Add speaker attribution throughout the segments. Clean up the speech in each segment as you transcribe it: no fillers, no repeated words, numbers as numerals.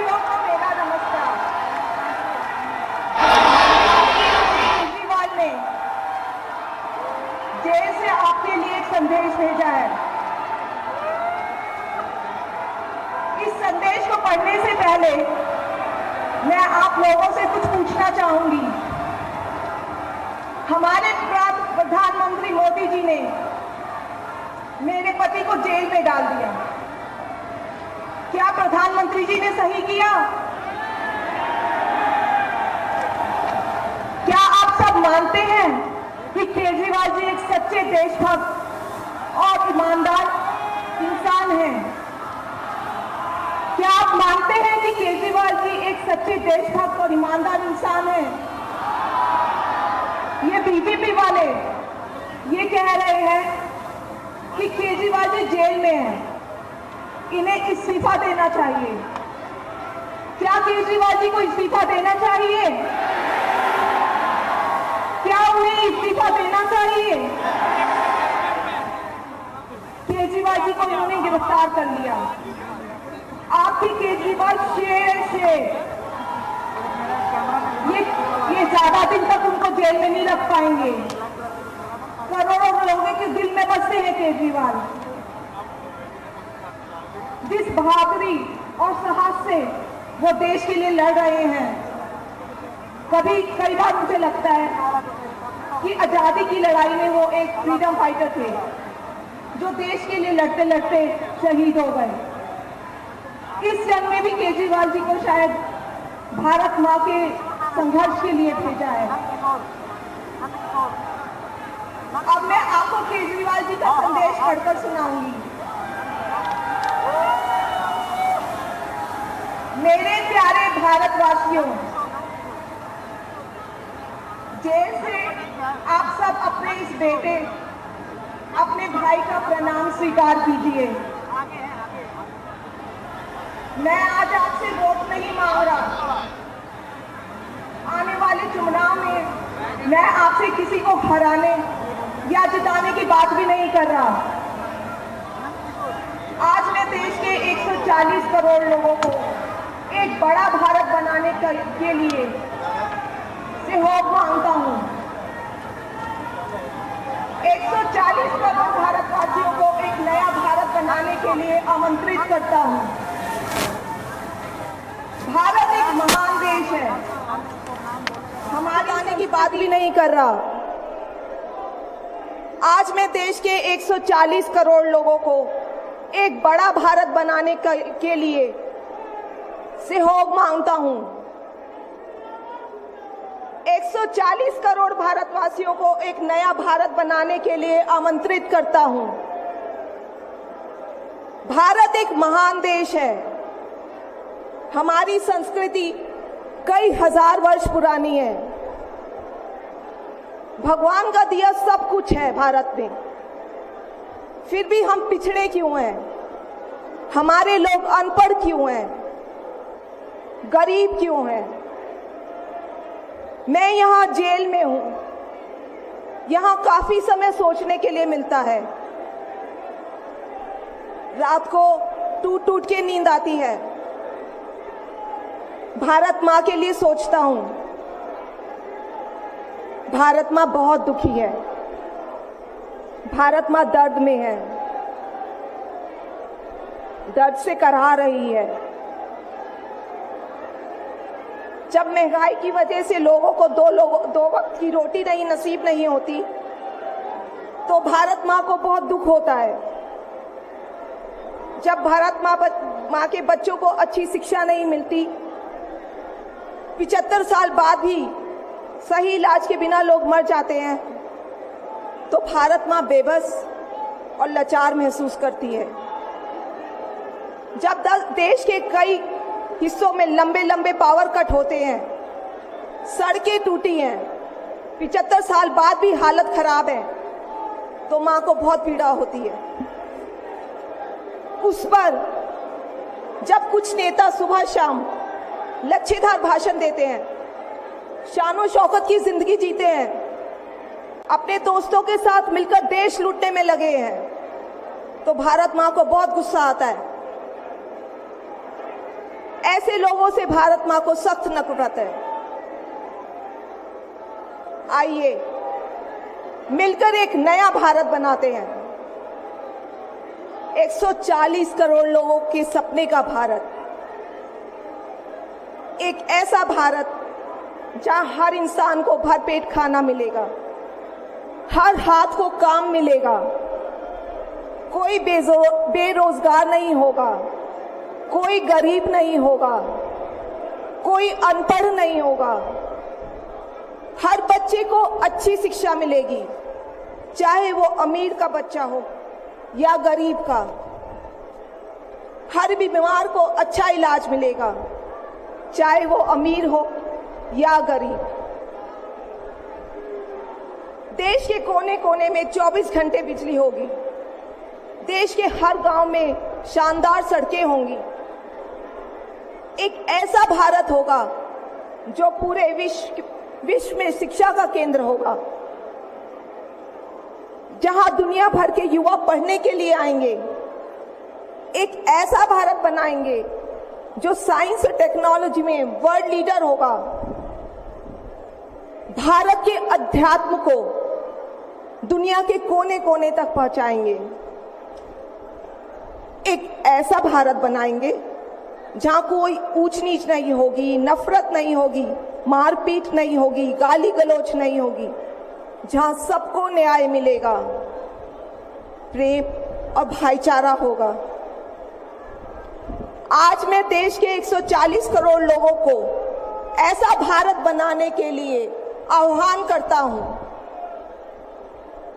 Speaker 1: साथियों को मेरा नमस्कार। केजरीवाल ने जेल से आपके लिए एक संदेश भेजा है। इस संदेश को पढ़ने से पहले मैं आप लोगों से कुछ पूछना चाहूंगी। हमारे प्रधानमंत्री मोदी जी ने मेरे पति को जेल में डाल दिया। क्या प्रधानमंत्री जी ने सही किया? क्या आप सब मानते हैं कि केजरीवाल जी एक सच्चे देशभक्त और ईमानदार इंसान हैं? क्या आप मानते हैं कि केजरीवाल जी एक सच्चे देशभक्त और ईमानदार इंसान हैं? ये बीजेपी वाले ये कह रहे हैं कि केजरीवाल जी जेल में हैं, इन्हें इस्तीफा देना चाहिए। क्या केजरीवाल जी को इस्तीफा देना चाहिए? क्या उन्हें इस्तीफा देना चाहिए? केजरीवाल जी को इन्होंने गिरफ्तार कर लिया। आपकी केजरीवाल शेर ये ज्यादा दिन तक उनको जेल में नहीं रख पाएंगे। करोड़ों लोगों के दिल में बसते हैं केजरीवाल। जिस बहादुरी और साहस से वो देश के लिए लड़ रहे हैं, कई बार मुझे लगता है कि आजादी की लड़ाई में वो एक फ्रीडम फाइटर थे जो देश के लिए लड़ते लड़ते शहीद हो गए। इस जंग में भी केजरीवाल जी को शायद भारत मां के संघर्ष के लिए भेजा है। अब मैं आपको केजरीवाल जी का संदेश पढ़कर सुनाऊंगी। मेरे प्यारे भारतवासियों, जेल से आप सब अपने इस बेटे, अपने भाई का प्रणाम स्वीकार कीजिए। मैं आज आपसे वोट नहीं मांग रहा। आने वाले चुनाव में मैं आपसे किसी को हराने या जिताने की बात भी नहीं कर रहा। आज मैं देश के 140 करोड़ लोगों को एक बड़ा भारत बनाने के लिए सहयोग मांगता हूं। 140 करोड़ भारतवासियों को एक नया भारत बनाने के लिए आमंत्रित करता हूं। भारत एक महान देश है, हमारे आने की बात भी नहीं कर रहा। आज मैं देश के 140 करोड़ लोगों को एक बड़ा भारत बनाने के लिए सहयोग मांगता हूं। 140 करोड़ भारतवासियों को एक नया भारत बनाने के लिए आमंत्रित करता हूं। भारत एक महान देश है। हमारी संस्कृति कई हजार वर्ष पुरानी है। भगवान का दिया सब कुछ है भारत में, फिर भी हम पिछड़े क्यों हैं? हमारे लोग अनपढ़ क्यों हैं? गरीब क्यों हैं? मैं यहाँ जेल में हूं। यहाँ काफी समय सोचने के लिए मिलता है। रात को टूट टूट के नींद आती है। भारत माँ के लिए सोचता हूं। भारत माँ बहुत दुखी है। भारत माँ दर्द में है, दर्द से कराह रही है। जब महंगाई की वजह से लोगों को दो वक्त की रोटी नसीब नहीं होती, तो भारत माँ को बहुत दुख होता है। जब भारत माँ के बच्चों को अच्छी शिक्षा नहीं मिलती, 75 साल बाद भी सही इलाज के बिना लोग मर जाते हैं, तो भारत माँ बेबस और लाचार महसूस करती है। जब देश के कई हिस्सों में लंबे लंबे पावर कट होते हैं, सड़कें टूटी हैं, 75 साल बाद भी हालत खराब है, तो माँ को बहुत पीड़ा होती है। उस पर जब कुछ नेता सुबह शाम लच्छेदार भाषण देते हैं, शानो शौकत की जिंदगी जीते हैं, अपने दोस्तों के साथ मिलकर देश लूटने में लगे हैं, तो भारत माँ को बहुत गुस्सा आता है। ऐसे लोगों से भारत मां को सख्त नफरत है। आइए मिलकर एक नया भारत बनाते हैं, 140 करोड़ लोगों के सपने का भारत, एक ऐसा भारत जहां हर इंसान को भरपेट खाना मिलेगा, हर हाथ को काम मिलेगा, कोई बेरोजगार नहीं होगा, कोई गरीब नहीं होगा, कोई अनपढ़ नहीं होगा, हर बच्चे को अच्छी शिक्षा मिलेगी, चाहे वो अमीर का बच्चा हो या गरीब का। हर बीमार को अच्छा इलाज मिलेगा, चाहे वो अमीर हो या गरीब। देश के कोने कोने में 24 घंटे बिजली होगी, देश के हर गांव में शानदार सड़कें होंगी। एक ऐसा भारत होगा जो पूरे विश्व में शिक्षा का केंद्र होगा, जहां दुनिया भर के युवा पढ़ने के लिए आएंगे। एक ऐसा भारत बनाएंगे जो साइंस और टेक्नोलॉजी में वर्ल्ड लीडर होगा। भारत के अध्यात्म को दुनिया के कोने कोने तक पहुंचाएंगे। एक ऐसा भारत बनाएंगे जहां कोई ऊंच नीच नहीं होगी, नफरत नहीं होगी, मारपीट नहीं होगी, गाली गलौज नहीं होगी, जहां सबको न्याय मिलेगा, प्रेम और भाईचारा होगा। आज मैं देश के 140 करोड़ लोगों को ऐसा भारत बनाने के लिए आह्वान करता हूं।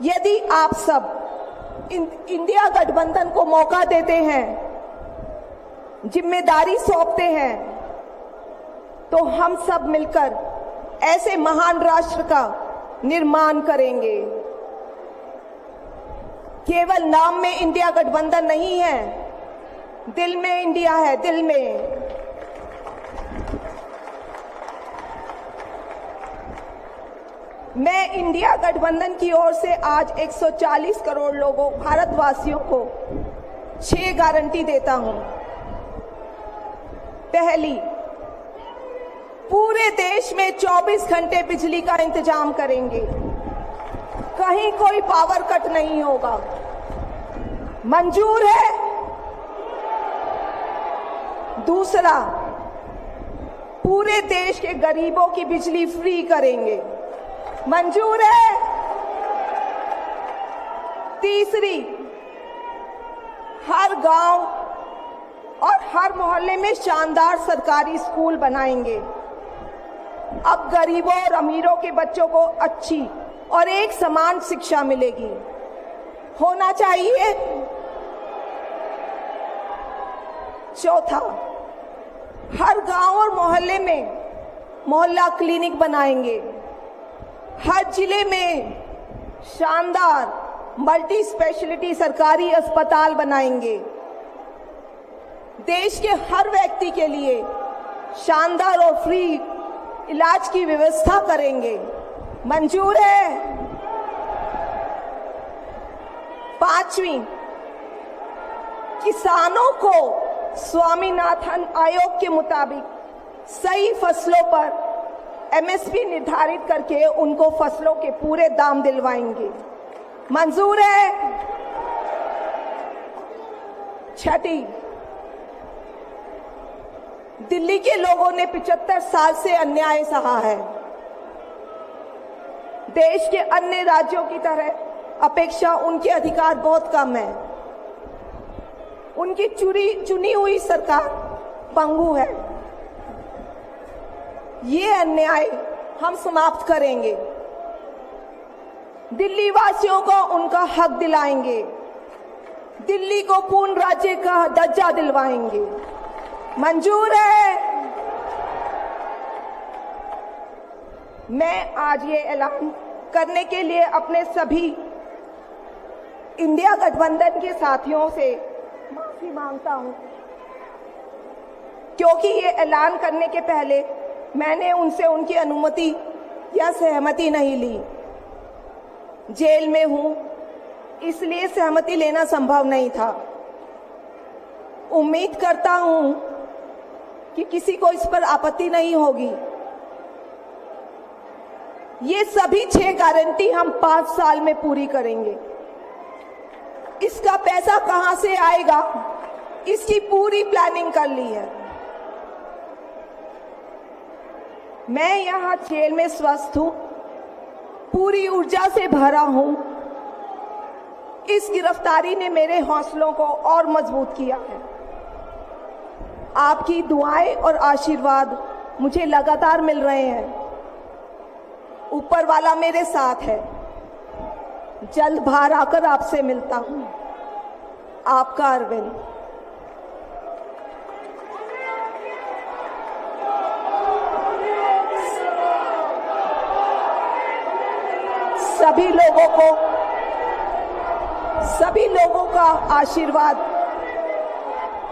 Speaker 1: यदि आप सब इंडिया गठबंधन को मौका देते हैं, जिम्मेदारी सौंपते हैं, तो हम सब मिलकर ऐसे महान राष्ट्र का निर्माण करेंगे। केवल नाम में इंडिया गठबंधन नहीं है, दिल में इंडिया है, दिल में। मैं इंडिया गठबंधन की ओर से आज 140 करोड़ लोगों भारतवासियों को 6 गारंटी देता हूं। पहली, पूरे देश में 24 घंटे बिजली का इंतजाम करेंगे, कहीं कोई पावर कट नहीं होगा। मंजूर है? दूसरा, पूरे देश के गरीबों की बिजली फ्री करेंगे। मंजूर है? तीसरी, हर गांव और हर मोहल्ले में शानदार सरकारी स्कूल बनाएंगे। अब गरीबों और अमीरों के बच्चों को अच्छी और एक समान शिक्षा मिलेगी। होना चाहिए। चौथा, हर गांव और मोहल्ले में मोहल्ला क्लिनिक बनाएंगे। हर जिले में शानदार मल्टी स्पेशलिटी सरकारी अस्पताल बनाएंगे। देश के हर व्यक्ति के लिए शानदार और फ्री इलाज की व्यवस्था करेंगे। मंजूर है? पांचवी, किसानों को स्वामीनाथन आयोग के मुताबिक सही फसलों पर एमएसपी निर्धारित करके उनको फसलों के पूरे दाम दिलवाएंगे। मंजूर है? छठी, दिल्ली के लोगों ने 75 साल से अन्याय सहा है। देश के अन्य राज्यों की तरह अपेक्षा उनके अधिकार बहुत कम है। उनकी चुनी हुई सरकार पंगु है। ये अन्याय हम समाप्त करेंगे। दिल्ली वासियों को उनका हक दिलाएंगे। दिल्ली को पूर्ण राज्य का दर्जा दिलवाएंगे। मंजूर है? मैं आज ये ऐलान करने के लिए अपने सभी इंडिया गठबंधन के साथियों से माफी मांगता हूं, क्योंकि ये ऐलान करने के पहले मैंने उनसे उनकी अनुमति या सहमति नहीं ली। जेल में हूं, इसलिए सहमति लेना संभव नहीं था। उम्मीद करता हूं कि किसी को इस पर आपत्ति नहीं होगी। ये सभी 6 गारंटी हम 5 साल में पूरी करेंगे। इसका पैसा कहां से आएगा, इसकी पूरी प्लानिंग कर ली है। मैं यहां जेल में स्वस्थ हूं, पूरी ऊर्जा से भरा हूं। इस गिरफ्तारी ने मेरे हौसलों को और मजबूत किया है। आपकी दुआएं और आशीर्वाद मुझे लगातार मिल रहे हैं। ऊपर वाला मेरे साथ है। जल्द बाहर आकर आपसे मिलता हूं। आपका अरविंद। सभी लोगों का आशीर्वाद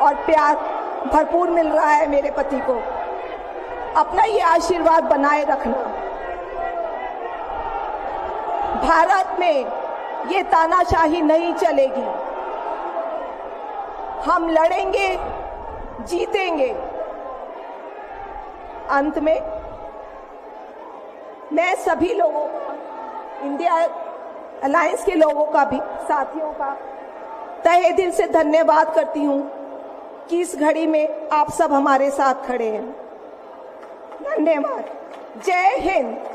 Speaker 1: और प्यार भरपूर मिल रहा है मेरे पति को। अपना ये आशीर्वाद बनाए रखना। भारत में ये तानाशाही नहीं चलेगी। हम लड़ेंगे, जीतेंगे। अंत में मैं सभी लोगों का, इंडिया अलायंस के लोगों का भी, साथियों का तहे दिल से धन्यवाद करती हूं कि इस घड़ी में आप सब हमारे साथ खड़े हैं। धन्यवाद। जय हिंद।